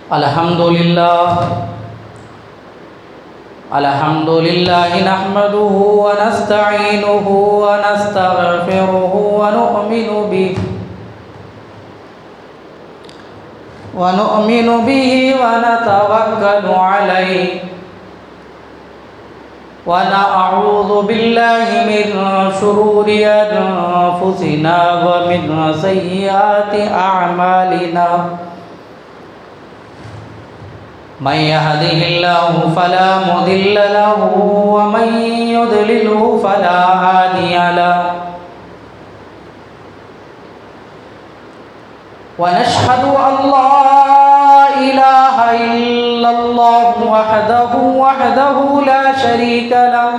الحمد لله نحمده ونستعينه ونستغفره ونؤمن به ونتوكل عليه ونعوذ بالله من شرور أنفسنا ومن سيئات أعمالنا من يهده الله فلا مضل له ومن يضلله فلا هادي له ونشهد أن لا إله إلا الله وحده لا شريك له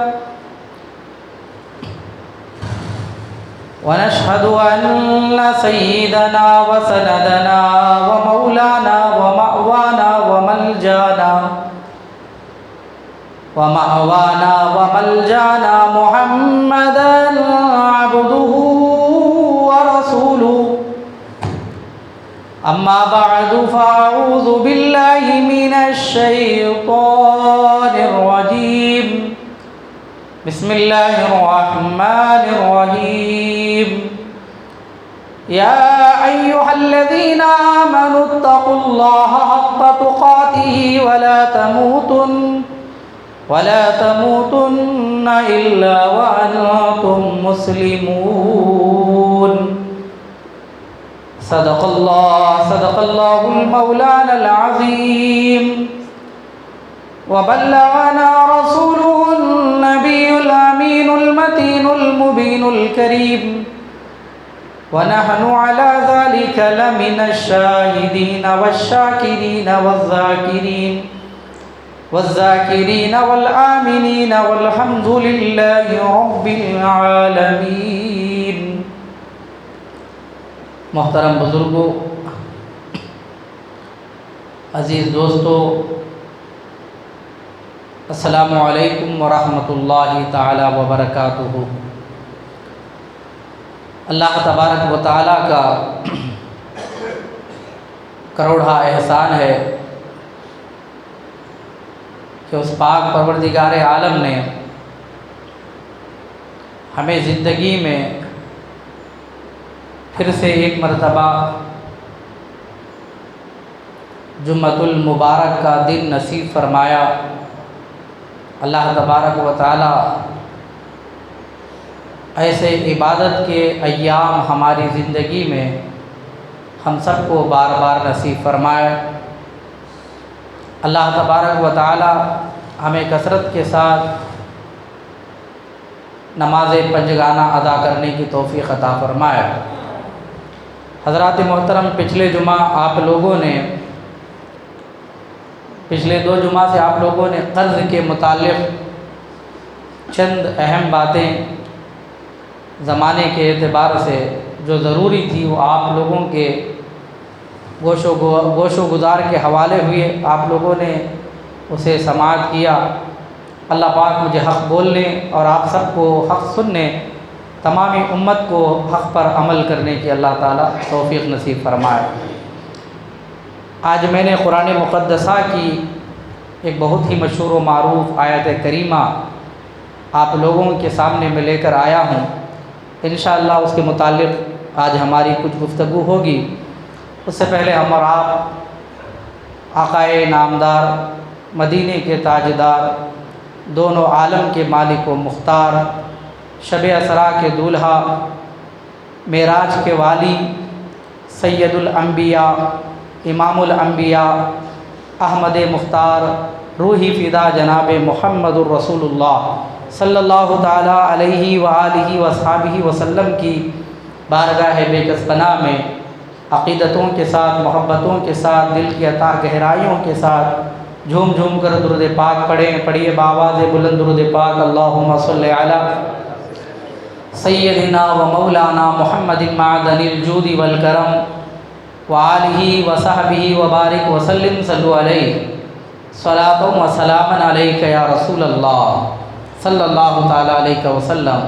ونشهد أن سيدنا وسندنا ومولانا ومأوانا وملجانا محمدا عبده ورسوله أما بعد فأعوذ بالله من الشيطان الرجيم بسم الله الرحمن الرحيم يا أيها الذين آمنوا اتقوا الله حق تقاته ولا تموتن إلا وأنتم مسلمون صدق الله المولانا العظيم وبلغنا رسوله النبي الأمين المتين المبين الكريم ونحن على ذلك لمن الشاهدين والشاكرين والذاكرين والآمنين والحمد لله رب العالمين. محترم بزرگوں، عزیز دوستو، السلام علیکم ورحمۃ اللہ تعالی وبرکاتہ. اللہ تبارک و تعالیٰ کا کروڑا احسان ہے کہ اس پاک پروردگار عالم نے ہمیں زندگی میں پھر سے ایک مرتبہ جمعۃ المبارک کا دن نصیب فرمایا. اللہ تبارک و تعالیٰ ایسے عبادت کے ایام ہماری زندگی میں ہم سب کو بار بار نصیب فرمائے. اللہ تبارک و تعالی ہمیں کثرت کے ساتھ نماز پنجگانہ ادا کرنے کی توفیق عطا فرمائے. حضرات محترم، پچھلے جمعہ پچھلے 2 جمعہ سے آپ لوگوں نے قرض کے متعلق چند اہم باتیں زمانے کے اعتبار سے جو ضروری تھی وہ آپ لوگوں کے گوش و گزار کے حوالے ہوئے. آپ لوگوں نے اسے سماعت کیا. اللہ پاک مجھے حق بولنے اور آپ سب کو حق سننے، تمامی امت کو حق پر عمل کرنے کی اللہ تعالیٰ توفیق نصیب فرمائے. آج میں نے قرآن مقدسہ کی ایک بہت ہی مشہور و معروف آیت کریمہ آپ لوگوں کے سامنے میں لے کر آیا ہوں. انشاءاللہ اس کے متعلق آج ہماری کچھ گفتگو ہوگی. اس سے پہلے ہم اور آپ آقائے نامدار، مدینے کے تاجدار، دونوں عالم کے مالک و مختار، شب اسراء کے دولہا، معراج کے والی، سید الانبیاء، امام الانبیاء، احمد مختار، روحی فدا جناب محمد الرسول اللہ صلی اللہ تعالیٰ علیہ وآلہ وصحبہ وسلم کی بارگاہ بے کس پناہ میں عقیدتوں کے ساتھ، محبتوں کے ساتھ، دل کی عطا گہرائیوں کے ساتھ جھوم جھوم کر درود پاک پڑھیے بآواز بلند درود پاک. اللہم صلی علی سیدنا و مولانا محمد معدن الجود والکرم وآلہ وصحبہ وبارک وسلم. صلو علیہ صلاۃ و سلام علیک یا رسول اللہ صلی اللہ تعالیٰ علیہ وسلم.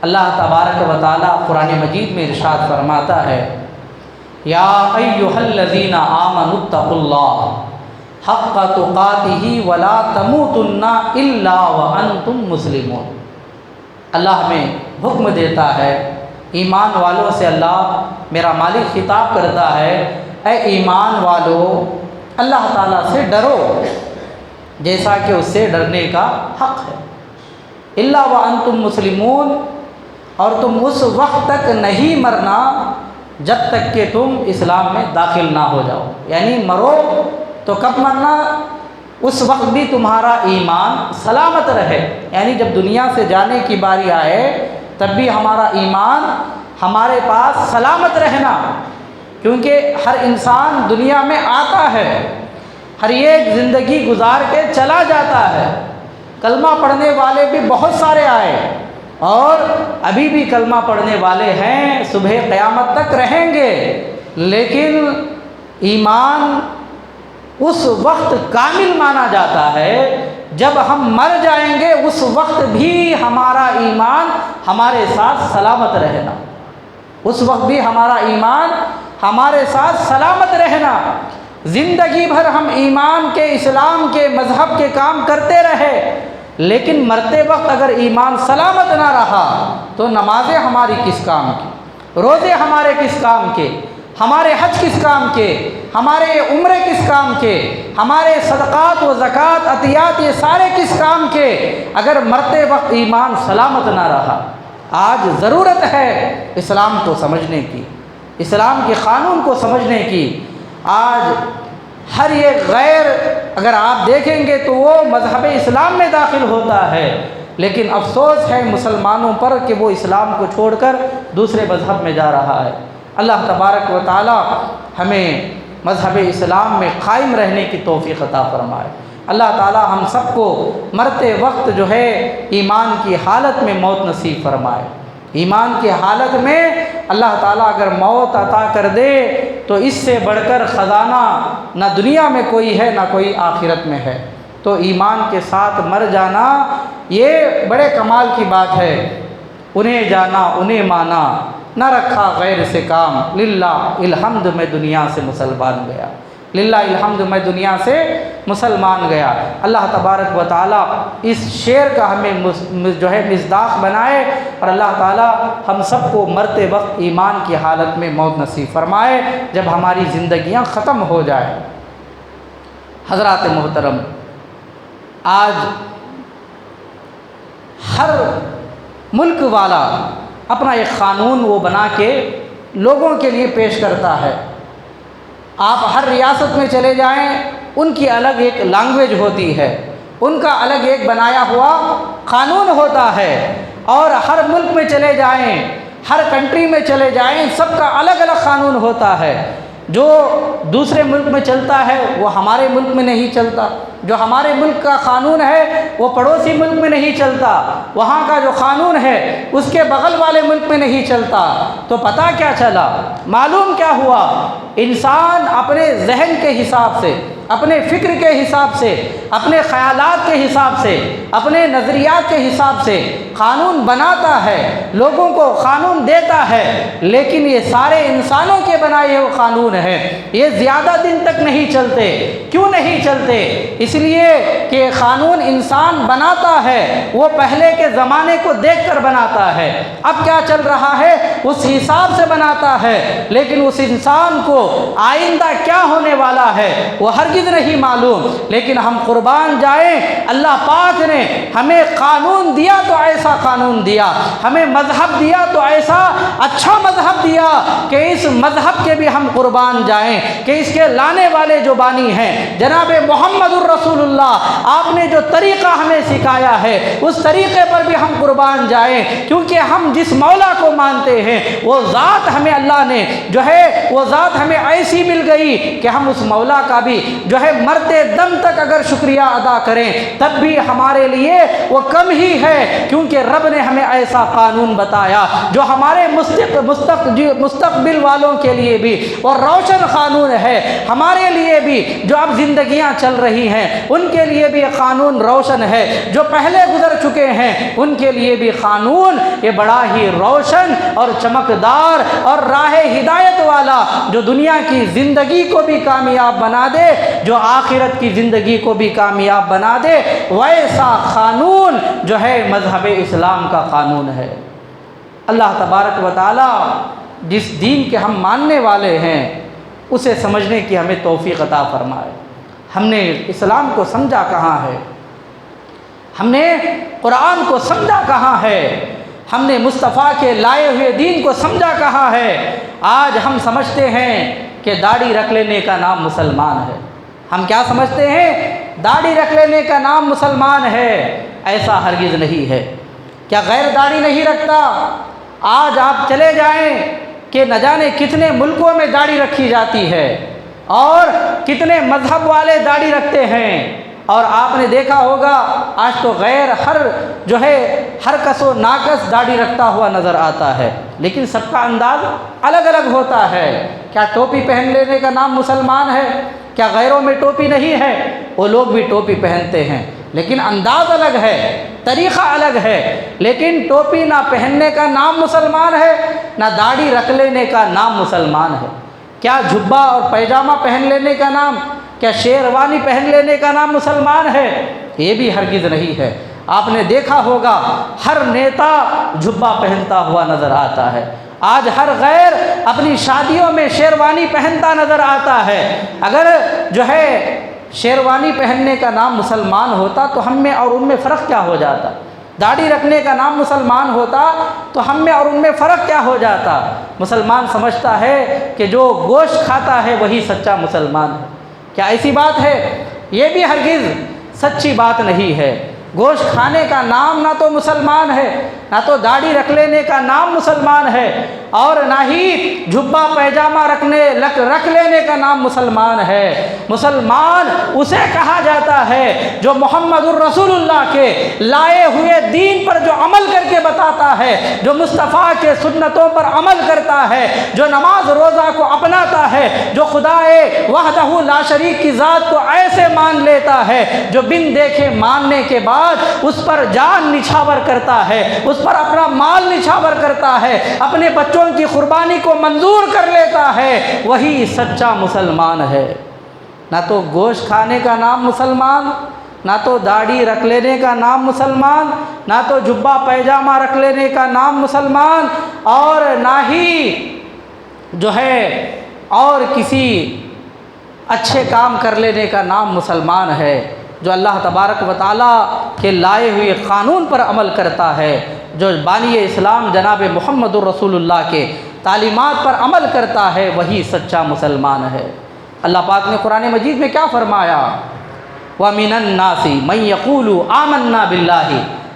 اللہ تبارک و تعالیٰ قرآن مجید میں ارشاد فرماتا ہے، یا ایھا الذین آمنوا اتقوا اللہ حق تقاتہ ولا تموتن الا وانتم مسلمون۔ اللہ ہمیں حکم دیتا ہے، ایمان والوں سے اللہ میرا مالک خطاب کرتا ہے، اے ایمان والو اللہ تعالیٰ سے ڈرو جیسا کہ اس سے ڈرنے کا حق ہے، الا وانتم مسلمون، اور تم اس وقت تک نہیں مرنا جب تک کہ تم اسلام میں داخل نہ ہو جاؤ، یعنی مرو تو کب مرنا؟ اس وقت بھی تمہارا ایمان سلامت رہے، یعنی جب دنیا سے جانے کی باری آئے تب بھی ہمارا ایمان ہمارے پاس سلامت رہنا، کیونکہ ہر انسان دنیا میں آتا ہے، ہر ایک زندگی گزار کے چلا جاتا ہے۔ کلمہ پڑھنے والے بھی بہت سارے آئے اور ابھی بھی کلمہ پڑھنے والے ہیں، صبح قیامت تک رہیں گے، لیکن ایمان اس وقت کامل مانا جاتا ہے جب ہم مر جائیں گے، اس وقت بھی ہمارا ایمان ہمارے ساتھ سلامت رہنا، اس وقت بھی ہمارا ایمان ہمارے ساتھ سلامت رہنا۔ زندگی بھر ہم ایمان کے، اسلام کے، مذہب کے کام کرتے رہے، لیکن مرتے وقت اگر ایمان سلامت نہ رہا تو نمازیں ہماری کس کام کی، روزے ہمارے کس کام کے، ہمارے حج کس کام کے، ہمارے عمرے کس کام کے، ہمارے صدقات و زکوٰۃ عطیات یہ سارے کس کام کے، اگر مرتے وقت ایمان سلامت نہ رہا۔ آج ضرورت ہے اسلام کو سمجھنے کی، اسلام کے قانون کو سمجھنے کی۔ آج ہر ایک غیر اگر آپ دیکھیں گے تو وہ مذہب اسلام میں داخل ہوتا ہے، لیکن افسوس ہے مسلمانوں پر کہ وہ اسلام کو چھوڑ کر دوسرے مذہب میں جا رہا ہے۔ اللہ تبارک و تعالی ہمیں مذہب اسلام میں قائم رہنے کی توفیق عطا فرمائے۔ اللہ تعالی ہم سب کو مرتے وقت جو ہے ایمان کی حالت میں موت نصیب فرمائے۔ ایمان کی حالت میں اللہ تعالیٰ اگر موت عطا کر دے تو اس سے بڑھ کر خزانہ نہ دنیا میں کوئی ہے نہ کوئی آخرت میں ہے۔ تو ایمان کے ساتھ مر جانا یہ بڑے کمال کی بات ہے۔ انہیں جانا انہیں مانا، نہ رکھا غیر سے کام، للہ الحمد میں دنیا سے مسلمان گیا، للہ الحمد میں دنیا سے مسلمان گیا۔ اللہ تبارک و تعالیٰ اس شعر کا ہمیں جو ہے مصداق بنائے، اور اللہ تعالیٰ ہم سب کو مرتے وقت ایمان کی حالت میں موت نصیب فرمائے جب ہماری زندگیاں ختم ہو جائیں۔ حضرات محترم، آج ہر ملک والا اپنا ایک قانون وہ بنا کے لوگوں کے لیے پیش کرتا ہے۔ آپ ہر ریاست میں چلے جائیں، ان کی الگ ایک لینگویج ہوتی ہے، ان کا الگ ایک بنایا ہوا قانون ہوتا ہے، اور ہر ملک میں چلے جائیں، ہر کنٹری میں چلے جائیں، سب کا الگ الگ قانون ہوتا ہے۔ جو دوسرے ملک میں چلتا ہے وہ ہمارے ملک میں نہیں چلتا، جو ہمارے ملک کا قانون ہے وہ پڑوسی ملک میں نہیں چلتا، وہاں کا جو قانون ہے اس کے بغل والے ملک میں نہیں چلتا۔ تو پتہ کیا چلا، معلوم کیا ہوا، انسان اپنے ذہن کے حساب سے، اپنے فکر کے حساب سے، اپنے خیالات کے حساب سے، اپنے نظریات کے حساب سے قانون بناتا ہے، لوگوں کو قانون دیتا ہے، لیکن یہ سارے انسانوں کے بنائے ہوئے قانون ہیں، یہ زیادہ دن تک نہیں چلتے۔ کیوں نہیں چلتے؟ اس لیے کہ قانون انسان بناتا ہے وہ پہلے کے زمانے کو دیکھ کر بناتا ہے، اب کیا چل رہا ہے اس حساب سے بناتا ہے، لیکن اس انسان کو آئندہ کیا ہونے والا ہے وہ ہرگز نہیں معلوم۔ لیکن ہم قربان جائیں، اللہ پاک نے ہمیں قانون دیا تو ایسا قانون دیا، ہمیں مذہب دیا تو ایسا اچھا مذہب دیا کہ اس مذہب کے بھی ہم قربان جائیں، کہ اس کے لانے والے جو بانی ہیں جناب محمد الرسول اللہ، آپ نے جو طریقہ ہمیں سکھایا ہے اس طریقے پر بھی ہم قربان جائیں، کیونکہ ہم جس مولا کو مانتے ہیں وہ ذات ہمیں اللہ نے جو ہے وہ ذات ہمیں ایسی مل گئی کہ ہم اس مولا کا بھی جو ہے مرتے دم تک اگر شکریہ ادا کریں تب بھی ہمارے لیے وہ کم ہی ہے، کیونکہ رب نے ہمیں ایسا قانون بتایا جو ہمارے مستقبل والوں کے لیے بھی اور روشن قانون ہے، ہمارے لیے بھی جو اب زندگیاں چل رہی ہیں ان کے لیے بھی قانون روشن ہے، جو پہلے گزر چکے ہیں ان کے لیے بھی قانون یہ بڑا ہی روشن اور چمکدار اور راہ ہدایت والا، جو دنیا کی زندگی کو بھی کامیاب بنا دے، جو آخرت کی زندگی کو بھی کامیاب بنا دے، ویسا قانون جو ہے مذہب اسلام کا قانون ہے۔ اللہ تبارک و تعالی جس دین کے ہم ماننے والے ہیں اسے سمجھنے کی ہمیں توفیق عطا فرمائے۔ ہم نے اسلام کو سمجھا کہاں ہے؟ ہم نے قرآن کو سمجھا کہاں ہے؟ ہم نے مصطفیٰ کے لائے ہوئے دین کو سمجھا کہاں ہے؟ آج ہم سمجھتے ہیں کہ داڑھی رکھ لینے کا نام مسلمان ہے۔ ہم کیا سمجھتے ہیں؟ داڑھی رکھ لینے کا نام مسلمان ہے۔ ایسا ہرگز نہیں ہے۔ کیا غیر داڑھی نہیں رکھتا؟ آج آپ چلے جائیں کہ نہ جانے کتنے ملکوں میں داڑھی رکھی جاتی ہے اور کتنے مذہب والے داڑھی رکھتے ہیں، اور آپ نے دیکھا ہوگا آج تو غیر ہر کس و ناکس داڑھی رکھتا ہوا نظر آتا ہے، لیکن سب کا انداز الگ الگ ہوتا ہے۔ کیا ٹوپی پہن لینے کا نام مسلمان ہے؟ کیا غیروں میں ٹوپی نہیں ہے؟ وہ لوگ بھی ٹوپی پہنتے ہیں، لیکن انداز الگ ہے، طریقہ الگ ہے۔ لیکن ٹوپی نہ پہننے کا نام مسلمان ہے، نہ داڑھی رکھ لینے کا نام مسلمان ہے۔ کیا جھبا اور پیجامہ پہن لینے کا نام، کیا شیروانی پہن لینے کا نام مسلمان ہے؟ یہ بھی ہرگز نہیں ہے۔ آپ نے دیکھا ہوگا ہر نیتا جھبا پہنتا ہوا نظر آتا ہے۔ آج ہر غیر اپنی شادیوں میں شیروانی پہنتا نظر آتا ہے۔ اگر جو ہے شیروانی پہننے کا نام مسلمان ہوتا تو ہم میں اور ان میں فرق کیا ہو جاتا؟ داڑھی رکھنے کا نام مسلمان ہوتا تو ہم میں اور ان میں فرق کیا ہو جاتا؟ مسلمان سمجھتا ہے کہ جو گوشت کھاتا ہے وہی سچا مسلمان ہے۔ کیا ایسی بات ہے؟ یہ بھی ہرگز سچی بات نہیں ہے۔ گوشت کھانے کا نام نہ تو مسلمان ہے، نہ تو داڑھی رکھ لینے کا نام مسلمان ہے، اور نہ ہی جھبا پیجامہ رکھ لینے کا نام مسلمان ہے۔ مسلمان اسے کہا جاتا ہے جو محمد الرسول اللہ کے لائے ہوئے دین پر جو عمل کر کے بتاتا ہے، جو مصطفیٰ کے سنتوں پر عمل کرتا ہے، جو نماز روزہ کو اپناتا ہے، جو خدائے وحدہ لا شریک کی ذات کو ایسے مان لیتا ہے، جو بن دیکھے ماننے کے بعد اس پر جان نچھاور کرتا ہے، اس پر اپنا مال نچھاور کرتا ہے، اپنے بچوں کی قربانی کو منظور کر لیتا ہے، وہی سچا مسلمان ہے۔ نہ تو گوشت کھانے کا نام مسلمان، نہ تو داڑھی رکھ لینے کا نام مسلمان، نہ تو جبہ پیجامہ رکھ لینے کا نام مسلمان، اور نہ ہی جو ہے اور کسی اچھے کام کر لینے کا نام مسلمان ہے۔ جو اللہ تبارک و تعالیٰ کے لائے ہوئے قانون پر عمل کرتا ہے، جو بانی اسلام جناب محمد الرسول اللہ کے تعلیمات پر عمل کرتا ہے، وہی سچا مسلمان ہے۔ اللہ پاک نے قرآن مجید میں کیا فرمایا؟ وَمِنَ النَّاسِ مَن يَقُولُ آمَنَّا بِاللَّهِ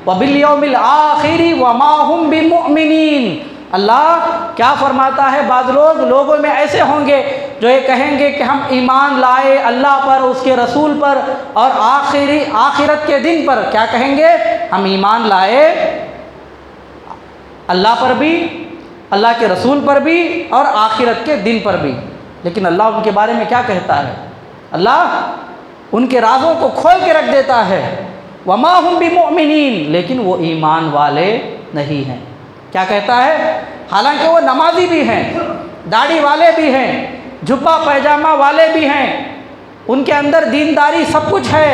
وَبِالْيَوْمِ الْآخِرِ وَمَا هُمْ بِمُؤْمِنِينَ۔ اللہ کیا فرماتا ہے؟ بعض لوگوں میں ایسے ہوں گے جو یہ کہیں گے کہ ہم ایمان لائے اللہ پر، اس کے رسول پر، اور آخرت کے دن پر۔ کیا کہیں گے؟ ہم ایمان لائے اللہ پر بھی، اللہ کے رسول پر بھی، اور آخرت کے دن پر بھی۔ لیکن اللہ ان کے بارے میں کیا کہتا ہے؟ اللہ ان کے رازوں کو کھول کے رکھ دیتا ہے۔ وما ہم بمؤمنین، لیکن وہ ایمان والے نہیں ہیں۔ کیا کہتا ہے؟ حالانکہ وہ نمازی بھی ہیں، داڑھی والے بھی ہیں، جبہ پیجامہ والے بھی ہیں، ان کے اندر دینداری سب کچھ ہے،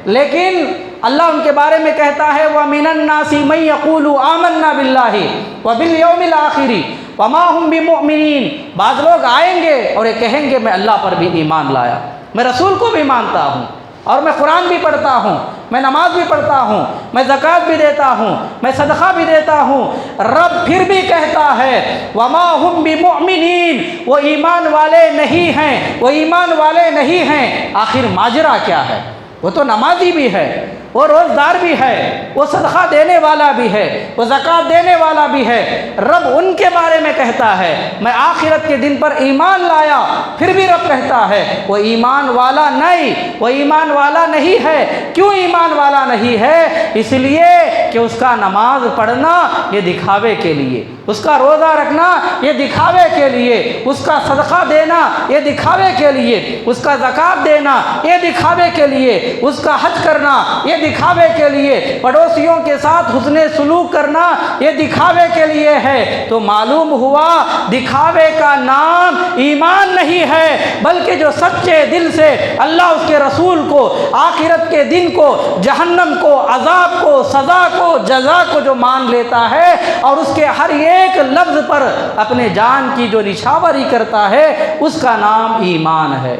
لیکن اللہ ان کے بارے میں کہتا ہے وَمِنَ النَّاسِ مَن يَقُولُ آمَنَّا بِاللَّهِ وَبِالْيَوْمِ الْآخِرِ وَمَا هُمْ بِمُؤْمِنِينَ۔ بعض لوگ آئیں گے اور یہ کہیں گے میں اللہ پر بھی ایمان لایا، میں رسول کو بھی مانتا ہوں، اور میں قرآن بھی پڑھتا ہوں، میں نماز بھی پڑھتا ہوں، میں زکوٰۃ بھی دیتا ہوں، میں صدقہ بھی دیتا ہوں۔ رب پھر بھی کہتا ہے وما ہم بمؤمنین، وہ ایمان والے نہیں ہیں، وہ ایمان والے نہیں ہیں۔ آخر ماجرا کیا ہے؟ وہ تو نمازی بھی ہے، وہ روزدار بھی ہے، وہ صدقہ دینے والا بھی ہے، وہ زکوٰۃ دینے والا بھی ہے۔ رب ان کے بارے میں کہتا ہے میں آخرت کے دن پر ایمان لایا، پھر بھی رب کہتا ہے وہ ایمان والا نہیں، وہ ایمان والا نہیں ہے۔ کیوں ایمان والا نہیں ہے؟ اس لیے کہ اس کا نماز پڑھنا یہ دکھاوے کے لیے، اس کا روزہ رکھنا یہ دکھاوے کے لیے، اس کا صدقہ دینا یہ دکھاوے کے لیے، اس کا زکوٰۃ دینا یہ دکھاوے کے لیے، اس کا حج کرنا یہ دکھاوے کے لیے، پڑوسیوں کے ساتھ حسن سلوک کرنا یہ دکھاوے کے لیے ہے۔ تو معلوم ہوا دکھاوے کا نام ایمان نہیں ہے، بلکہ جو سچے دل سے اللہ اس کے رسول کو، آخرت کے دن کو، جہنم کو، عذاب کو، سزا کو، جزا کو جو مان لیتا ہے اور اس کے ہر ایک لفظ پر اپنے جان کی جو نشاوری کرتا ہے، اس کا نام ایمان ہے،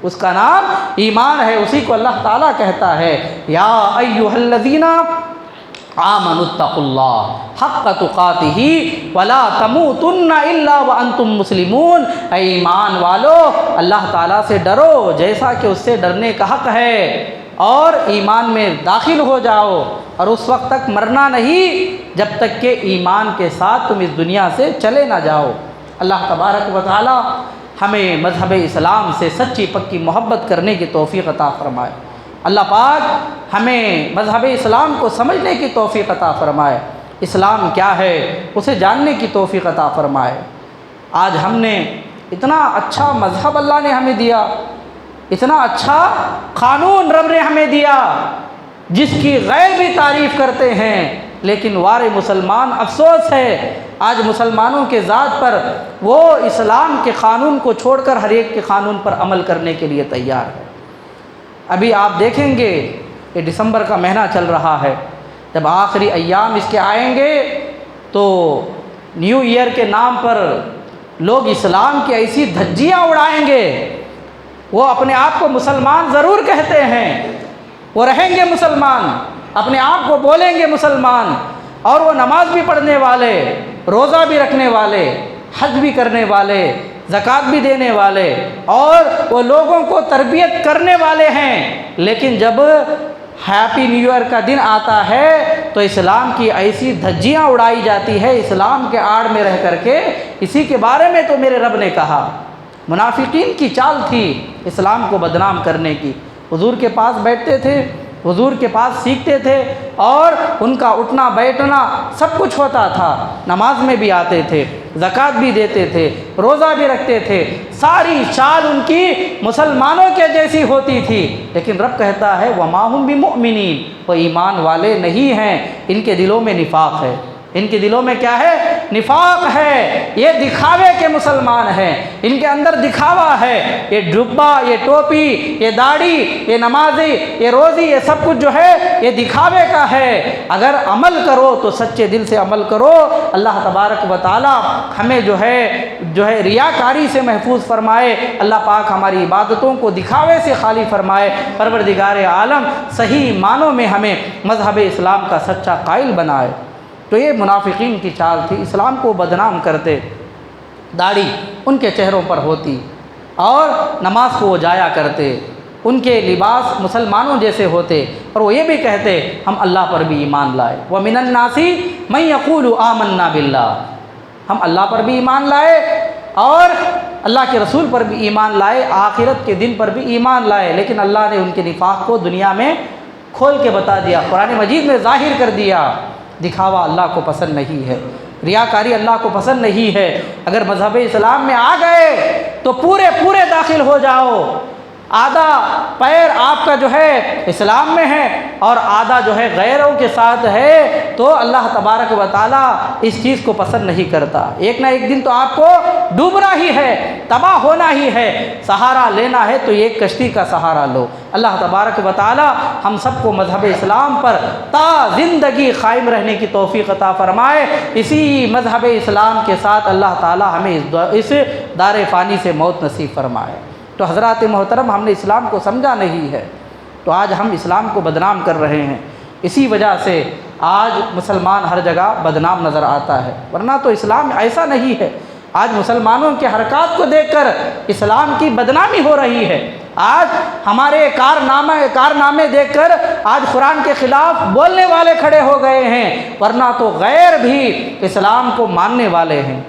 اس کا نام ایمان ہے۔ اسی کو اللہ تعالیٰ کہتا ہے یا ایھا الذین آمنوا اتقوا اللہ حق تقاتہ ولا تموتن الا وانتم مسلمون۔ اے ایمان والو، اللہ تعالیٰ سے ڈرو جیسا کہ اس سے ڈرنے کا حق ہے، اور ایمان میں داخل ہو جاؤ، اور اس وقت تک مرنا نہیں جب تک کہ ایمان کے ساتھ تم اس دنیا سے چلے نہ جاؤ۔ اللہ تبارک و تعالی ہمیں مذہب اسلام سے سچی پکی محبت کرنے کی توفیق عطا فرمائے۔ اللہ پاک ہمیں مذہب اسلام کو سمجھنے کی توفیق عطا فرمائے، اسلام کیا ہے اسے جاننے کی توفیق عطا فرمائے۔ آج ہم نے اتنا اچھا مذہب اللہ نے ہمیں دیا، اتنا اچھا قانون رب نے ہمیں دیا جس کی غیر بھی تعریف کرتے ہیں، لیکن وار مسلمان افسوس ہے آج مسلمانوں کے ذات پر وہ اسلام کے قانون کو چھوڑ کر ہر ایک کے قانون پر عمل کرنے کے لیے تیار ہے۔ ابھی آپ دیکھیں گے کہ دسمبر کا مہینہ چل رہا ہے، جب آخری ایام اس کے آئیں گے تو نیو ایئر کے نام پر لوگ اسلام کی ایسی دھجیاں اڑائیں گے۔ وہ اپنے آپ کو مسلمان ضرور کہتے ہیں، وہ رہیں گے مسلمان، اپنے آپ کو بولیں گے مسلمان، اور وہ نماز بھی پڑھنے والے، روزہ بھی رکھنے والے، حج بھی کرنے والے، زکوٰۃ بھی دینے والے، اور وہ لوگوں کو تربیت کرنے والے ہیں۔ لیکن جب ہیپی نیو ایئر کا دن آتا ہے تو اسلام کی ایسی دھجیاں اڑائی جاتی ہے اسلام کے آڑ میں رہ کر کے۔ اسی کے بارے میں تو میرے رب نے کہا، منافقین کی چال تھی اسلام کو بدنام کرنے کی۔ حضور کے پاس بیٹھتے تھے، حضور کے پاس سیکھتے تھے، اور ان کا اٹھنا بیٹھنا سب کچھ ہوتا تھا، نماز میں بھی آتے تھے، زکوٰۃ بھی دیتے تھے، روزہ بھی رکھتے تھے، ساری چال ان کی مسلمانوں کے جیسی ہوتی تھی۔ لیکن رب کہتا ہے وَمَا هُمْ بِمُؤْمِنِينَ، وہ ایمان والے نہیں ہیں، ان کے دلوں میں نفاق ہے۔ ان کے دلوں میں کیا ہے؟ نفاق ہے۔ یہ دکھاوے کے مسلمان ہیں، ان کے اندر دکھاوا ہے۔ یہ جبہ، یہ ٹوپی، یہ داڑھی، یہ نمازی، یہ روزی، یہ سب کچھ جو ہے یہ دکھاوے کا ہے۔ اگر عمل کرو تو سچے دل سے عمل کرو۔ اللہ تبارک و تعالی ہمیں جو ہے ریاکاری سے محفوظ فرمائے۔ اللہ پاک ہماری عبادتوں کو دکھاوے سے خالی فرمائے۔ پروردگار عالم صحیح معنوں میں ہمیں مذہب اسلام کا سچا قائل بنائے۔ تو یہ منافقین کی چال تھی، اسلام کو بدنام کرتے، داڑھی ان کے چہروں پر ہوتی اور نماز کو وہ جایا کرتے، ان کے لباس مسلمانوں جیسے ہوتے، اور وہ یہ بھی کہتے ہم اللہ پر بھی ایمان لائے۔ وَمِنَ النَّاسِ مَن يَقُولُ آمَنَّا بِاللَّهِ، ہم اللہ پر بھی ایمان لائے اور اللہ کے رسول پر بھی ایمان لائے، آخرت کے دن پر بھی ایمان لائے، لیکن اللہ نے ان کے نفاق کو دنیا میں کھول کے بتا دیا، قرآن مجید میں ظاہر کر دیا۔ دکھاوا اللہ کو پسند نہیں ہے، ریاکاری اللہ کو پسند نہیں ہے۔ اگر مذہب اسلام میں آ گئے تو پورے داخل ہو جاؤ۔ آدھا پیر آپ کا جو ہے اسلام میں ہے اور آدھا جو ہے غیروں کے ساتھ ہے، تو اللہ تبارک و تعالیٰ اس چیز کو پسند نہیں کرتا۔ ایک نہ ایک دن تو آپ کو ڈوبنا ہی ہے، تباہ ہونا ہی ہے۔ سہارا لینا ہے تو ایک کشتی کا سہارا لو۔ اللہ تبارک و تعالیٰ ہم سب کو مذہب اسلام پر تا زندگی قائم رہنے کی توفیق عطا فرمائے۔ اسی مذہب اسلام کے ساتھ اللہ تعالیٰ ہمیں اس دار فانی سے موت نصیب فرمائے۔ تو حضرات محترم، ہم نے اسلام کو سمجھا نہیں ہے، تو آج ہم اسلام کو بدنام کر رہے ہیں۔ اسی وجہ سے آج مسلمان ہر جگہ بدنام نظر آتا ہے، ورنہ تو اسلام ایسا نہیں ہے۔ آج مسلمانوں کے حرکات کو دیکھ کر اسلام کی بدنامی ہو رہی ہے۔ آج ہمارے کارنامے دیکھ کر آج قرآن کے خلاف بولنے والے کھڑے ہو گئے ہیں، ورنہ تو غیر بھی اسلام کو ماننے والے ہیں۔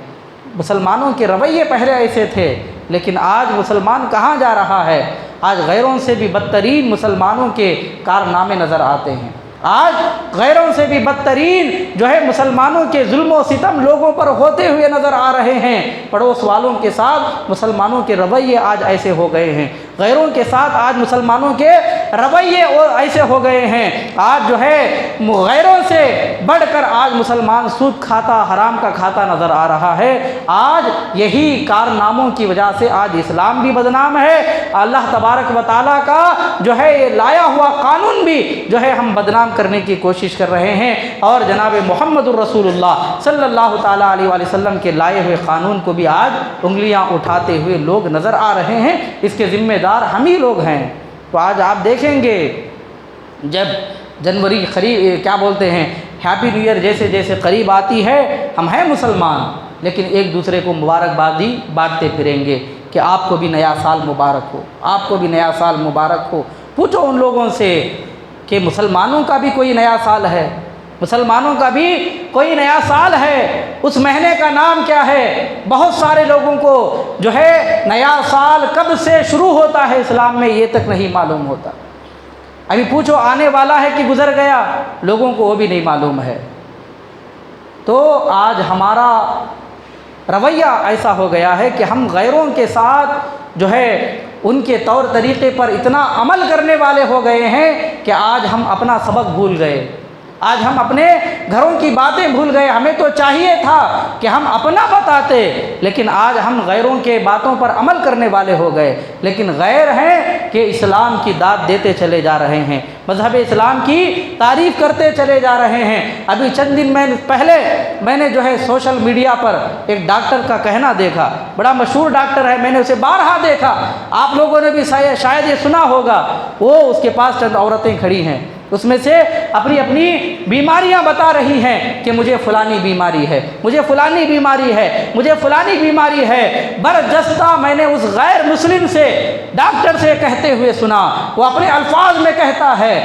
مسلمانوں کے رویے پہلے ایسے تھے، لیکن آج مسلمان کہاں جا رہا ہے؟ آج غیروں سے بھی بدترین مسلمانوں کے کارنامے نظر آتے ہیں۔ آج غیروں سے بھی بدترین جو ہے مسلمانوں کے ظلم و ستم لوگوں پر ہوتے ہوئے نظر آ رہے ہیں۔ پڑوس والوں کے ساتھ مسلمانوں کے رویے آج ایسے ہو گئے ہیں، غیروں کے ساتھ آج مسلمانوں کے رویے ایسے ہو گئے ہیں۔ آج جو ہے غیروں سے بڑھ کر آج مسلمان سود کھاتا، حرام کا کھاتا نظر آ رہا ہے۔ آج یہی کارناموں کی وجہ سے آج اسلام بھی بدنام ہے، اللہ تبارک و تعالیٰ کا جو ہے یہ لایا ہوا قانون بھی جو ہے ہم بدنام کرنے کی کوشش کر رہے ہیں، اور جناب محمد الرسول اللہ صلی اللہ تعالیٰ علیہ وآلہ وسلم کے لائے ہوئے قانون کو بھی آج انگلیاں اٹھاتے ہوئے لوگ نظر آ رہے ہیں۔ اس کے ذمہ دار ہم ہی لوگ ہیں۔ تو آج آپ دیکھیں گے جب جنوری کیا بولتے ہیں ہیپی نیو ایئر جیسے جیسے قریب آتی ہے، ہم ہیں مسلمان لیکن ایک دوسرے کو مبارکبادی بانٹتے پھریں گے کہ آپ کو بھی نیا سال مبارک ہو، آپ کو بھی نیا سال مبارک ہو۔ پوچھو ان لوگوں سے کہ مسلمانوں کا بھی کوئی نیا سال ہے؟ مسلمانوں کا بھی کوئی نیا سال ہے؟ اس مہینے کا نام کیا ہے؟ بہت سارے لوگوں کو جو ہے نیا سال کب سے شروع ہوتا ہے اسلام میں یہ تک نہیں معلوم ہوتا۔ ابھی پوچھو آنے والا ہے کہ گزر گیا، لوگوں کو وہ بھی نہیں معلوم ہے۔ تو آج ہمارا رویہ ایسا ہو گیا ہے کہ ہم غیروں کے ساتھ جو ہے ان کے طور طریقے پر اتنا عمل کرنے والے ہو گئے ہیں کہ آج ہم اپنا سبق بھول گئے، آج ہم اپنے گھروں کی باتیں بھول گئے۔ ہمیں تو چاہیے تھا کہ ہم اپنا بتاتے، لیکن آج ہم غیروں کے باتوں پر عمل کرنے والے ہو گئے۔ لیکن غیر ہیں کہ اسلام کی داد دیتے چلے جا رہے ہیں، مذہب اسلام کی تعریف کرتے چلے جا رہے ہیں۔ ابھی چند دن پہلے میں نے جو ہے سوشل میڈیا پر ایک ڈاکٹر کا کہنا دیکھا، بڑا مشہور ڈاکٹر ہے، میں نے اسے بارہا دیکھا، آپ لوگوں نے بھی شاید یہ سنا ہوگا۔ وہ اس کے پاس چند عورتیں کھڑی ہیں، اس میں سے اپنی اپنی بیماریاں بتا رہی ہیں کہ مجھے فلانی بیماری ہے، مجھے فلانی بیماری ہے، مجھے فلانی بیماری ہے۔ برجستہ میں نے اس غیر مسلم سے ڈاکٹر سے کہتے ہوئے سنا، وہ اپنے الفاظ میں کہتا ہے،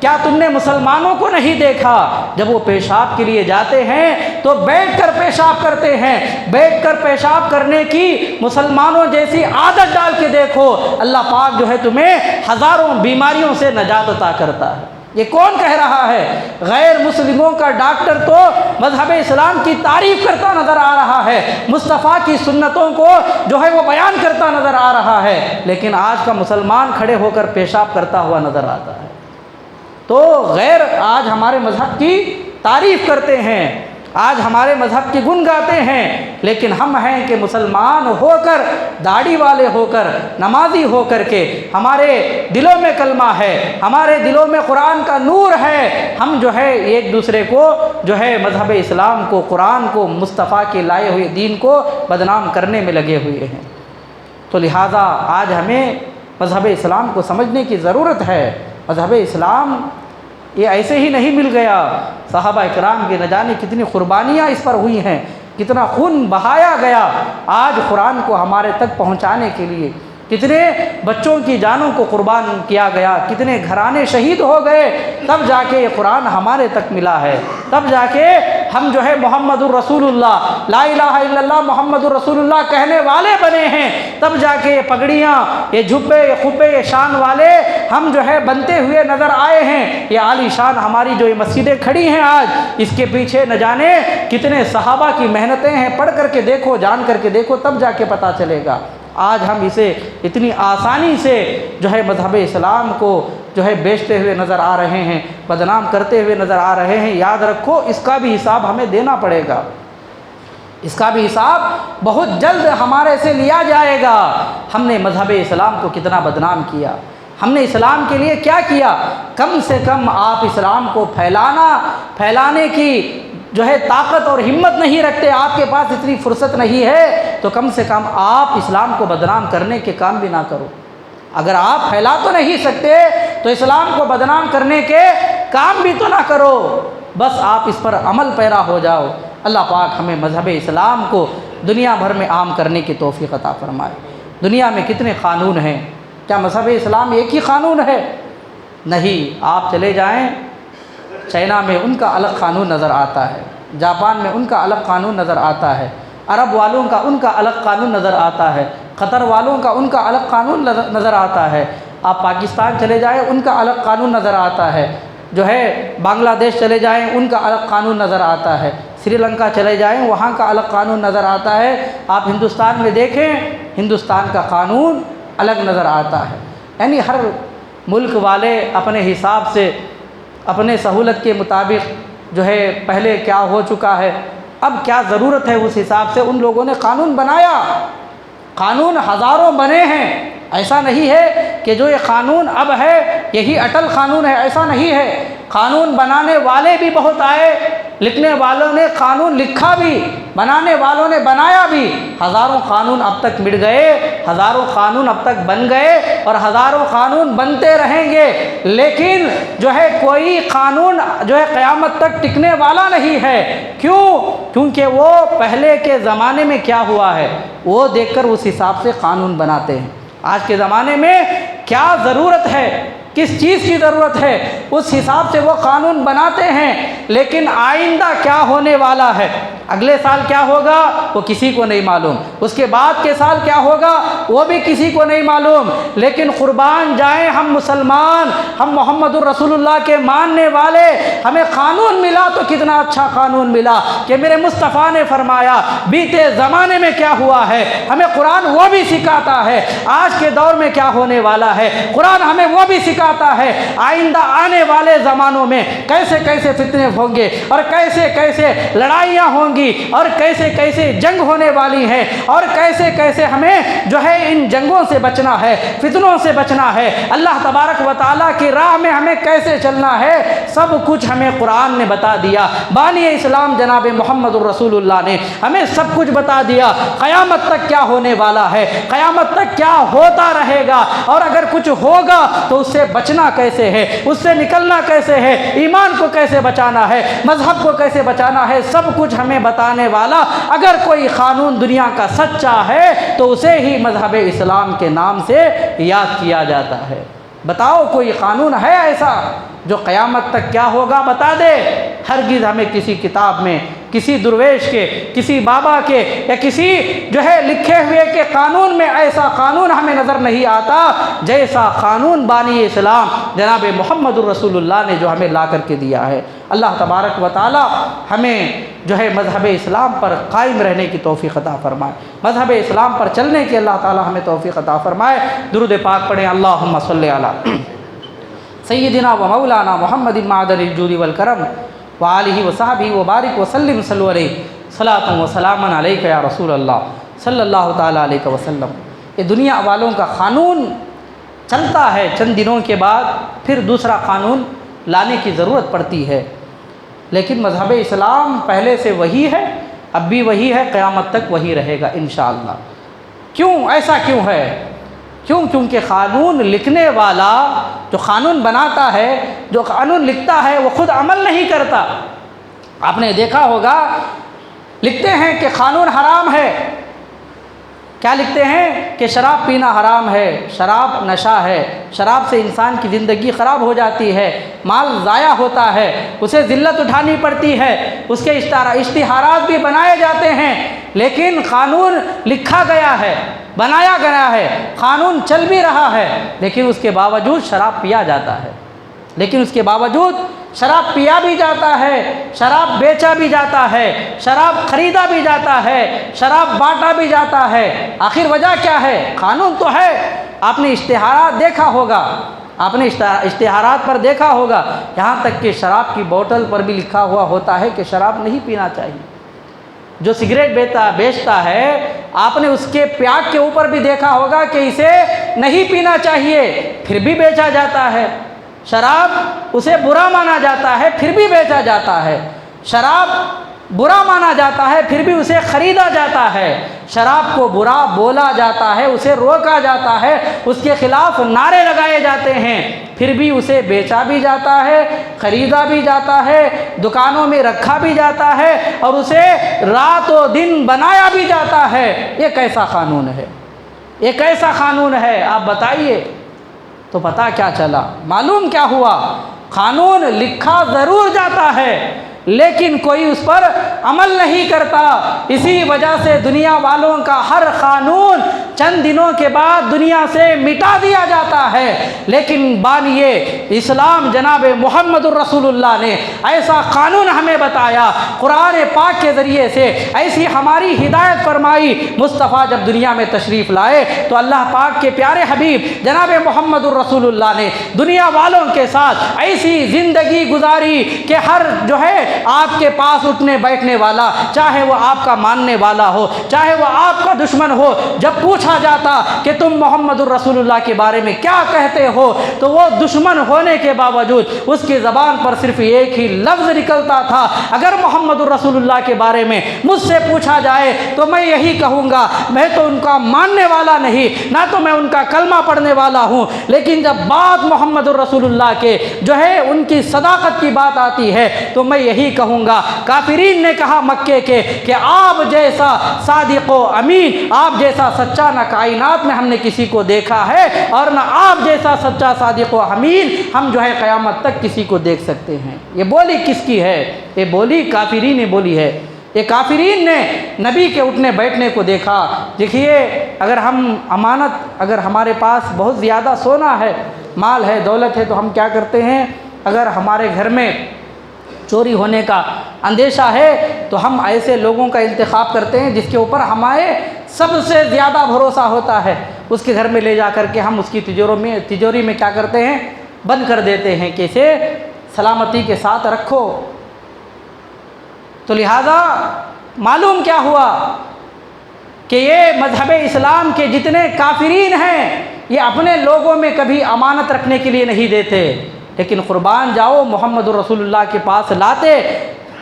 کیا تم نے مسلمانوں کو نہیں دیکھا جب وہ پیشاب کے لیے جاتے ہیں تو بیٹھ کر پیشاب کرتے ہیں؟ بیٹھ کر پیشاب کرنے کی مسلمانوں جیسی عادت ڈال کے دیکھو، اللہ پاک جو ہے تمہیں ہزاروں بیماریوں سے نجات عطا کرتا ہے۔ یہ کون کہہ رہا ہے؟ غیر مسلموں کا ڈاکٹر تو مذہب اسلام کی تعریف کرتا نظر آ رہا ہے، مصطفیٰ کی سنتوں کو جو ہے وہ بیان کرتا نظر آ رہا ہے، لیکن آج کا مسلمان کھڑے ہو کر پیشاب کرتا ہوا نظر آتا ہے۔ تو غیر آج ہمارے مذہب کی تعریف کرتے ہیں، آج ہمارے مذہب کی گن گاتے ہیں، لیکن ہم ہیں کہ مسلمان ہو کر، داڑھی والے ہو کر، نمازی ہو کر کے ہمارے دلوں میں کلمہ ہے، ہمارے دلوں میں قرآن کا نور ہے، ہم جو ہے ایک دوسرے کو جو ہے مذہب اسلام کو، قرآن کو، مصطفیٰ کے لائے ہوئے دین کو بدنام کرنے میں لگے ہوئے ہیں۔ تو لہٰذا آج ہمیں مذہب اسلام کو سمجھنے کی ضرورت ہے۔ مذہب اسلام یہ ایسے ہی نہیں مل گیا، صحابہ اکرام کے نہ جانے کتنی قربانیاں اس پر ہوئی ہیں، کتنا خون بہایا گیا آج قرآن کو ہمارے تک پہنچانے کے لیے، کتنے بچوں کی جانوں کو قربان کیا گیا، کتنے گھرانے شہید ہو گئے، تب جا کے یہ قرآن ہمارے تک ملا ہے، تب جا کے ہم جو ہے محمد الرسول اللہ، لا الہ الا اللہ محمد الرسول اللہ کہنے والے بنے ہیں، تب جا کے یہ پگڑیاں، یہ جھبے، یہ خبے، یہ شان والے ہم جو ہے بنتے ہوئے نظر آئے ہیں۔ یہ عالی شان ہماری جو یہ مسجدیں کھڑی ہیں آج، اس کے پیچھے نہ جانے کتنے صحابہ کی محنتیں ہیں، پڑھ کر کے دیکھو، جان کر کے دیکھو، تب جا کے پتہ چلے گا۔ آج ہم اسے اتنی آسانی سے جو ہے مذہب اسلام کو جو ہے بیچتے ہوئے نظر آ رہے ہیں، بدنام کرتے ہوئے نظر آ رہے ہیں۔ یاد رکھو اس کا بھی حساب ہمیں دینا پڑے گا، اس کا بھی حساب بہت جلد ہمارے سے لیا جائے گا۔ ہم نے مذہب اسلام کو کتنا بدنام کیا، ہم نے اسلام کے لیے کیا کیا؟ کم سے کم آپ اسلام کو پھیلانے کی جو ہے طاقت اور ہمت نہیں رکھتے، آپ کے پاس اتنی فرصت نہیں ہے، تو کم سے کم آپ اسلام کو بدنام کرنے کے کام بھی نہ کرو۔ اگر آپ پھیلا تو نہیں سکتے تو اسلام کو بدنام کرنے کے کام بھی تو نہ کرو، بس آپ اس پر عمل پیرا ہو جاؤ۔ اللہ پاک ہمیں مذہب اسلام کو دنیا بھر میں عام کرنے کی توفیق عطا فرمائے۔ دنیا میں کتنے قانون ہیں، کیا مذہب اسلام ایک ہی قانون ہے؟ نہیں، آپ چلے جائیں چائنا میں ان کا الگ قانون نظر آتا ہے، جاپان میں ان کا الگ قانون نظر آتا ہے، عرب والوں کا ان کا الگ قانون نظر آتا ہے، قطر والوں کا ان کا الگ قانون نظر آتا ہے، آپ پاکستان چلے جائیں ان کا الگ قانون نظر آتا ہے، جو ہے بنگلہ دیش چلے جائیں ان کا الگ قانون نظر آتا ہے، سری لنکا چلے جائیں وہاں کا الگ قانون نظر آتا ہے، آپ ہندوستان میں دیکھیں ہندوستان کا قانون الگ نظر آتا ہے۔ یعنی ہر ملک والے اپنے حساب سے اپنے سہولت کے مطابق جو ہے پہلے کیا ہو چکا ہے، اب کیا ضرورت ہے اس حساب سے ان لوگوں نے قانون بنایا۔ قانون ہزاروں بنے ہیں، ایسا نہیں ہے کہ جو یہ قانون اب ہے یہی اٹل قانون ہے، ایسا نہیں ہے۔ قانون بنانے والے بھی بہت آئے، لکھنے والوں نے قانون لکھا بھی، بنانے والوں نے بنایا بھی، ہزاروں قانون اب تک مٹ گئے، ہزاروں قانون اب تک بن گئے اور ہزاروں قانون بنتے رہیں گے، لیکن جو ہے کوئی قانون جو ہے قیامت تک ٹکنے والا نہیں ہے۔ کیوں؟ کیونکہ وہ پہلے کے زمانے میں کیا ہوا ہے وہ دیکھ کر اس حساب سے قانون بناتے ہیں۔ آج کے زمانے میں کیا ضرورت ہے، کس چیز کی ضرورت ہے، اس حساب سے وہ قانون بناتے ہیں، لیکن آئندہ کیا ہونے والا ہے، اگلے سال کیا ہوگا وہ کسی کو نہیں معلوم، اس کے بعد کے سال کیا ہوگا وہ بھی کسی کو نہیں معلوم۔ لیکن قربان جائیں ہم مسلمان، ہم محمد الرسول اللہ کے ماننے والے، ہمیں قانون ملا تو کتنا اچھا قانون ملا کہ میرے مصطفیٰ نے فرمایا بیتے زمانے میں کیا ہوا ہے، ہمیں قرآن وہ بھی سکھاتا ہے آج کے دور میں کیا ہونے والا ہے، قرآن ہمیں وہ بھی سکھاتا ہے آئندہ آنے والے زمانوں میں کیسے کیسے فتنے ہوں گے اور کیسے کیسے لڑائیاں ہوں گی اور کیسے کیسے جنگ ہونے والی ہے اور کیسے کیسے ہمیں جو ہے ان جنگوں سے بچنا ہے، فتنوں سے بچنا ہے، اللہ تبارک و تعالیٰ کی راہ میں ہمیں کیسے چلنا ہے، سب کچھ ہمیں قرآن نے بتا دیا۔ بانی اسلام جناب محمد الرسول اللہ نے ہمیں سب کچھ بتا دیا، قیامت تک کیا ہونے والا ہے، قیامت تک کیا ہوتا رہے گا، اور اگر کچھ ہوگا تو اس سے بچنا کیسے ہے، اس سے نکلنا کیسے ہے، ایمان کو کیسے بچانا ہے، مذہب کو کیسے بچانا ہے، سب کچھ ہمیں بتانے والا اگر کوئی قانون دنیا کا سچا ہے تو اسے ہی مذہب اسلام کے نام سے یاد کیا جاتا ہے۔ بتاؤ کوئی قانون ہے ایسا جو قیامت تک کیا ہوگا بتا دے؟ ہرگز ہمیں کسی کتاب میں، کسی درویش کے، کسی بابا کے یا کسی جو ہے لکھے ہوئے کے قانون میں ایسا قانون ہمیں نظر نہیں آتا جیسا قانون بانی اسلام جناب محمد الرسول اللہ نے جو ہمیں لا کر کے دیا ہے۔ اللہ تبارک و تعالی ہمیں جو ہے مذہب اسلام پر قائم رہنے کی توفیق عطا فرمائے، مذہب اسلام پر چلنے کی اللہ تعالی ہمیں توفیق عطا فرمائے۔ درود پاک پڑھیں، اللہم صلی علی سیدنا و مولانا محمد معدن الجود والکرم وآلہ وصحبہ وبارک وسلم، صلو علیہ صلاۃ و سلام علیک یا رسول اللہ صلی اللہ تعالیٰ علیہ وسلم۔ یہ دنیا والوں کا قانون چلتا ہے، چند دنوں کے بعد پھر دوسرا قانون لانے کی ضرورت پڑتی ہے، لیکن مذہب اسلام پہلے سے وہی ہے، اب بھی وہی ہے، قیامت تک وہی رہے گا انشاءاللہ۔ کیوں ایسا کیوں ہے؟ کیونکہ قانون لکھنے والا جو قانون بناتا ہے، جو قانون لکھتا ہے، وہ خود عمل نہیں کرتا۔ آپ نے دیکھا ہوگا لکھتے ہیں کہ قانون حرام ہے، کیا لکھتے ہیں کہ شراب پینا حرام ہے، شراب نشہ ہے، شراب سے انسان کی زندگی خراب ہو جاتی ہے، مال ضائع ہوتا ہے، اسے ذلت اٹھانی پڑتی ہے، اس کے اشتہارات بھی بنائے جاتے ہیں، لیکن قانون لکھا گیا ہے، بنایا گیا ہے، قانون چل بھی رہا ہے، لیکن اس کے باوجود شراب پیا جاتا ہے، لیکن اس کے باوجود شراب پیا بھی جاتا ہے، شراب بیچا بھی جاتا ہے، شراب خریدا بھی جاتا ہے، شراب بانٹا بھی جاتا ہے۔ آخر وجہ کیا ہے؟ قانون تو ہے۔ آپ نے اشتہارات دیکھا ہوگا، آپ نے اشتہارات پر دیکھا ہوگا، یہاں تک کہ شراب کی بوتل پر بھی لکھا ہوا ہوتا ہے کہ شراب نہیں پینا چاہیے۔ جو سگریٹ بیچتا ہے، آپ نے اس کے پیاگ کے اوپر بھی دیکھا ہوگا کہ اسے نہیں پینا چاہیے، پھر بھی بیچا جاتا ہے۔ شراب اسے برا مانا جاتا ہے، پھر بھی بیچا جاتا ہے۔ شراب برا مانا جاتا ہے، پھر بھی اسے خریدا جاتا ہے۔ شراب کو برا بولا جاتا ہے، اسے روکا جاتا ہے، اس کے خلاف نعرے لگائے جاتے ہیں، پھر بھی اسے بیچا بھی جاتا ہے، خریدا بھی جاتا ہے، دکانوں میں رکھا بھی جاتا ہے اور اسے رات و دن بنایا بھی جاتا ہے۔ یہ کیسا قانون ہے؟ یہ کیسا قانون ہے؟ آپ بتائیے۔ تو پتہ کیا چلا، معلوم کیا ہوا، قانون لکھا ضرور جاتا ہے لیکن کوئی اس پر عمل نہیں کرتا۔ اسی وجہ سے دنیا والوں کا ہر قانون چند دنوں کے بعد دنیا سے مٹا دیا جاتا ہے، لیکن بانیے اسلام جناب محمد الرسول اللہ نے ایسا قانون ہمیں بتایا، قرآن پاک کے ذریعے سے ایسی ہماری ہدایت فرمائی۔ مصطفیٰ جب دنیا میں تشریف لائے تو اللہ پاک کے پیارے حبیب جناب محمد الرسول اللہ نے دنیا والوں کے ساتھ ایسی زندگی گزاری کہ ہر جو ہے آپ کے پاس اٹھنے بیٹھنے والا، چاہے وہ آپ کا ماننے والا ہو، چاہے وہ آپ کا دشمن ہو، جب پوچھا جاتا کہ تم محمد الرسول اللہ کے بارے میں کیا کہتے ہو تو وہ دشمن ہونے کے باوجود اس کی زبان پر صرف ایک ہی لفظ نکلتا تھا، اگر محمد الرسول اللہ کے بارے میں مجھ سے پوچھا جائے تو میں یہی کہوں گا، میں تو ان کا ماننے والا نہیں، نہ تو میں ان کا کلمہ پڑھنے والا ہوں، لیکن جب بات محمد الرسول اللہ کے جو ہے ان کی صداقت کی بات آتی ہے تو میں یہی کہوں گا۔ کافرین نے کہا مکے کے کہ آپ جیسا صادق و امین، آپ جیسا سچا نہ کائنات میں ہم نے کسی کو دیکھا ہے اور نہ آپ جیسا سچا صادق و امین ہم جو ہے قیامت تک کسی کو دیکھ سکتے ہیں۔ یہ بولی کس کی ہے؟ یہ بولی کافرین نے بولی ہے۔ یہ کافرین نے نبی کے اٹھنے بیٹھنے کو دیکھا۔ دیکھیے اگر ہم امانت، اگر ہمارے پاس بہت زیادہ سونا ہے، مال ہے، دولت ہے، تو ہم کیا کرتے ہیں، اگر ہمارے گھر میں چوری ہونے کا اندیشہ ہے تو ہم ایسے لوگوں کا انتخاب کرتے ہیں جس کے اوپر ہمارے سب سے زیادہ بھروسہ ہوتا ہے، اس کے گھر میں لے جا کر کے ہم اس کی تجوری میں کیا کرتے ہیں، بند کر دیتے ہیں کہ اسے سلامتی کے ساتھ رکھو۔ تو لہذا معلوم کیا ہوا کہ یہ مذہب اسلام کے جتنے کافرین ہیں یہ اپنے لوگوں میں کبھی امانت رکھنے کے لیے نہیں دیتے، لیکن قربان جاؤ محمد الرسول اللہ کے پاس لاتے،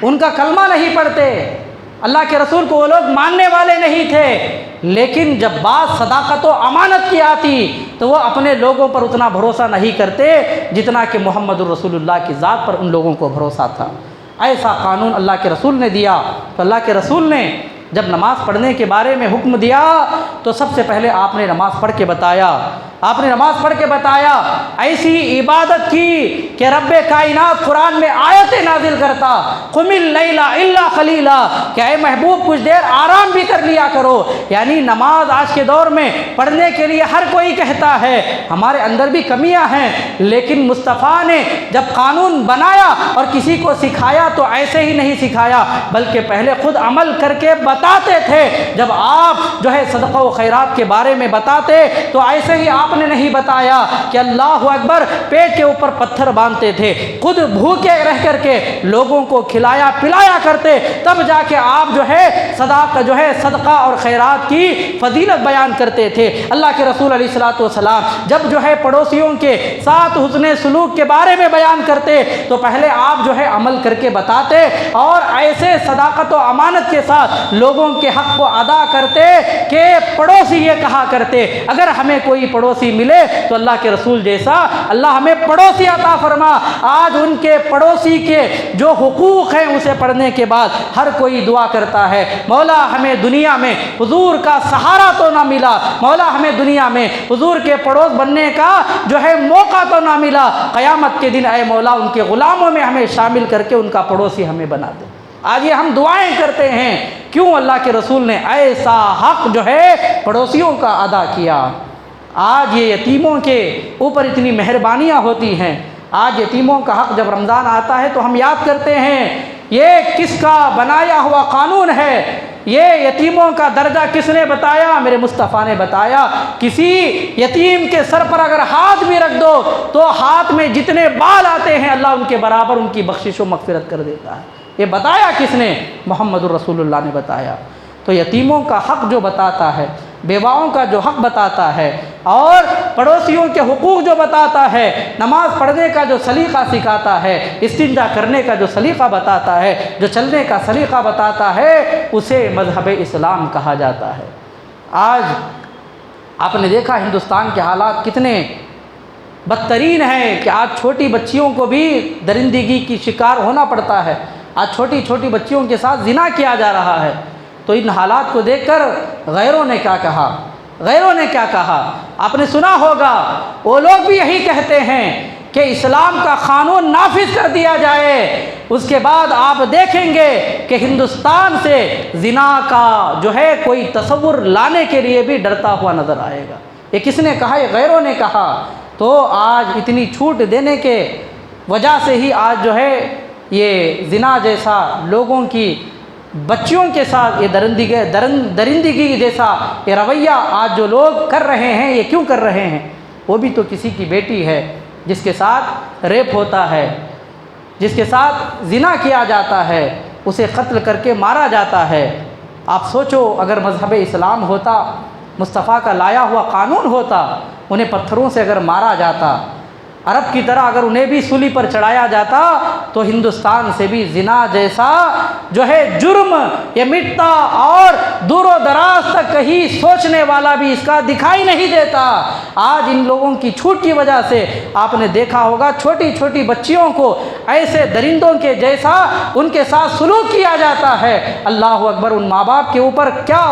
ان کا کلمہ نہیں پڑھتے، اللہ کے رسول کو وہ لوگ ماننے والے نہیں تھے، لیکن جب بات صداقت و امانت کی آتی تو وہ اپنے لوگوں پر اتنا بھروسہ نہیں کرتے جتنا کہ محمد الرسول اللہ کی ذات پر ان لوگوں کو بھروسہ تھا۔ ایسا قانون اللہ کے رسول نے دیا۔ تو اللہ کے رسول نے جب نماز پڑھنے کے بارے میں حکم دیا تو سب سے پہلے آپ نے نماز پڑھ کے بتایا، آپ نے نماز پڑھ کے بتایا، ایسی عبادت کی کہ رب کائنات قرآن میں آیتیں نازل کرتا، قم اللیل الا قلیلا، کہ اے محبوب کچھ دیر آرام بھی کر لیا کرو۔ یعنی نماز آج کے دور میں پڑھنے کے لیے ہر کوئی کہتا ہے، ہمارے اندر بھی کمیاں ہیں، لیکن مصطفیٰ نے جب قانون بنایا اور کسی کو سکھایا تو ایسے ہی نہیں سکھایا بلکہ پہلے خود عمل کر کے بتاتے تھے۔ جب آپ جو ہے صدقہ و خیرات کے بارے میں بتاتے تو ایسے ہی آپ نے نہیں بتایا کہ اللہ اکبر پیٹ کے اوپر پتھر باندھتے تھے، خود بھوکے رہ کر کے لوگوں کو کھلایا پلایا کرتے، تب جا کے آپ جو ہے صدقہ اور خیرات کی فضیلت بیان کرتے تھے۔ اللہ کے رسول علیہ الصلوۃ والسلام جب جو ہے پڑوسیوں کے ساتھ حسن سلوک کے بارے میں بیان کرتے تو پہلے آپ جو ہے عمل کر کے بتاتے اور ایسے صداقت و امانت کے ساتھ لوگوں کے حق کو ادا کرتے کہ پڑوسی یہ کہا کرتے، اگر ہمیں کوئی پڑوسی ملے تو اللہ کے رسول جیسا اللہ ہمیں پڑوسی عطا فرما۔ آج ان کے پڑوسی کے جو حقوق ہیں اسے پڑھنے کے بعد ہر کوئی دعا کرتا ہے، مولا ہمیں دنیا میں حضور کا سہارا تو نہ ملا، مولا ہمیں دنیا میں حضور کے پڑوس بننے کا جو ہے موقع تو نہ ملا، قیامت کے دن اے مولا ان کے غلاموں میں ہمیں شامل کر کے ان کا پڑوسی ہمیں بنا دے۔ آج یہ ہم دعائیں کرتے ہیں، کیوں؟ اللہ کے رسول نے ایسا حق جو ہے پڑوسیوں کا ادا کیا۔ آج یہ یتیموں کے اوپر اتنی مہربانیاں ہوتی ہیں، آج یتیموں کا حق جب رمضان آتا ہے تو ہم یاد کرتے ہیں یہ کس کا بنایا ہوا قانون ہے، یہ یتیموں کا درجہ کس نے بتایا؟ میرے مصطفیٰ نے بتایا۔ کسی یتیم کے سر پر اگر ہاتھ بھی رکھ دو تو ہاتھ میں جتنے بال آتے ہیں اللہ ان کے برابر ان کی بخشش و مغفرت کر دیتا ہے۔ یہ بتایا کس نے؟ محمد الرسول اللہ نے بتایا۔ تو یتیموں کا حق جو بتاتا ہے، بیواؤں کا جو حق بتاتا ہے اور پڑوسیوں کے حقوق جو بتاتا ہے، نماز پڑھنے کا جو سلیقہ سکھاتا ہے، استنجا کرنے کا جو سلیقہ بتاتا ہے، جو چلنے کا سلیقہ بتاتا ہے، اسے مذہب اسلام کہا جاتا ہے۔ آج آپ نے دیکھا ہندوستان کے حالات کتنے بدترین ہیں کہ آج چھوٹی بچیوں کو بھی درندگی کی شکار ہونا پڑتا ہے، آج چھوٹی چھوٹی بچیوں کے ساتھ زنا کیا جا رہا ہے۔ تو ان حالات کو دیکھ کر غیروں نے کیا کہا؟ غیروں نے کیا کہا؟ آپ نے سنا ہوگا وہ لوگ بھی یہی کہتے ہیں کہ اسلام کا قانون نافذ کر دیا جائے، اس کے بعد آپ دیکھیں گے کہ ہندوستان سے زنا کا جو ہے کوئی تصور لانے کے لیے بھی ڈرتا ہوا نظر آئے گا۔ یہ کس نے کہا؟ یہ غیروں نے کہا۔ تو آج اتنی چھوٹ دینے کے وجہ سے ہی آج جو ہے یہ زنا جیسا لوگوں کی بچیوں کے ساتھ یہ درندگی جیسا یہ رویہ آج جو لوگ کر رہے ہیں، یہ کیوں کر رہے ہیں؟ وہ بھی تو کسی کی بیٹی ہے جس کے ساتھ ریپ ہوتا ہے، جس کے ساتھ زنا کیا جاتا ہے، اسے قتل کر کے مارا جاتا ہے۔ آپ سوچو اگر مذہب اسلام ہوتا، مصطفیٰ کا لایا ہوا قانون ہوتا، انہیں پتھروں سے اگر مارا جاتا، عرب کی طرح اگر انہیں بھی سولی پر چڑھایا جاتا، تو ہندوستان سے بھی زنا جیسا جو ہے جرم یہ مٹتا، اور دور و دراز تک کہیں سوچنے والا بھی اس کا دکھائی نہیں دیتا۔ آج ان لوگوں کی چھوٹ کی وجہ سے آپ نے دیکھا ہوگا چھوٹی چھوٹی بچیوں کو ایسے درندوں کے جیسا ان کے ساتھ سلوک کیا جاتا ہے۔ اللہ اکبر! ان ماں باپ کے اوپر کیا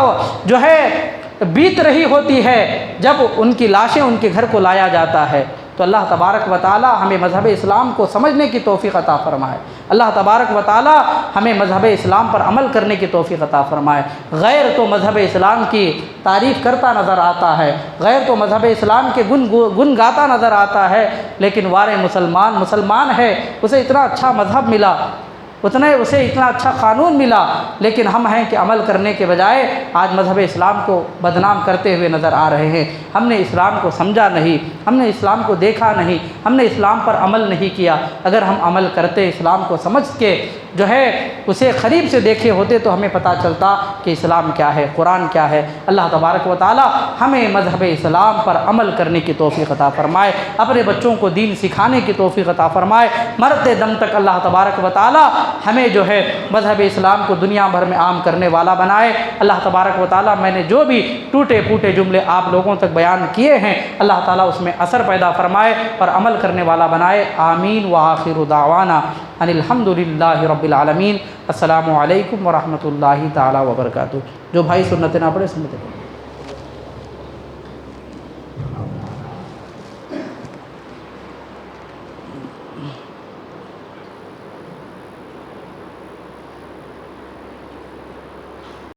جو ہے بیت رہی ہوتی ہے جب ان کی لاشیں ان کے گھر کو لایا جاتا ہے۔ تو اللہ تبارک و تعالی ہمیں مذہب اسلام کو سمجھنے کی توفیق عطا فرمائے۔ اللہ تبارک و تعالی ہمیں مذہب اسلام پر عمل کرنے کی توفیق عطا فرمائے۔ غیر تو مذہب اسلام کی تعریف کرتا نظر آتا ہے، غیر تو مذہب اسلام کے گن گاتا نظر آتا ہے، لیکن وارے مسلمان ہے، اسے اتنا اچھا مذہب ملا، اسے اتنا اچھا قانون ملا، لیکن ہم ہیں کہ عمل کرنے کے بجائے آج مذہب اسلام کو بدنام کرتے ہوئے نظر آ رہے ہیں۔ ہم نے اسلام کو سمجھا نہیں، ہم نے اسلام کو دیکھا نہیں، ہم نے اسلام پر عمل نہیں کیا۔ اگر ہم عمل کرتے، اسلام کو سمجھ کے جو ہے اسے قریب سے دیکھے ہوتے، تو ہمیں پتہ چلتا کہ اسلام کیا ہے، قرآن کیا ہے۔ اللہ تبارک و تعالی ہمیں مذہب اسلام پر عمل کرنے کی توفیق عطا فرمائے، اپنے بچوں کو دین سکھانے کی توفیق عطا فرمائے۔ مرتے دم تک اللہ تبارک و تعالی ہمیں جو ہے مذہب اسلام کو دنیا بھر میں عام کرنے والا بنائے۔ اللہ تبارک و تعالی میں نے جو بھی ٹوٹے پھوٹے جملے آپ لوگوں تک بیان کیے ہیں، اللہ تعالیٰ اس میں اثر پیدا فرمائے اور عمل کرنے والا بنائے۔ آمین وآخر دعوانا ان الحمد للہ رب العالمین۔ السلام علیکم ورحمۃ اللہ تعالیٰ وبرکاتہ۔ جو بھائی سنت نہ پڑھے سنت پڑھے۔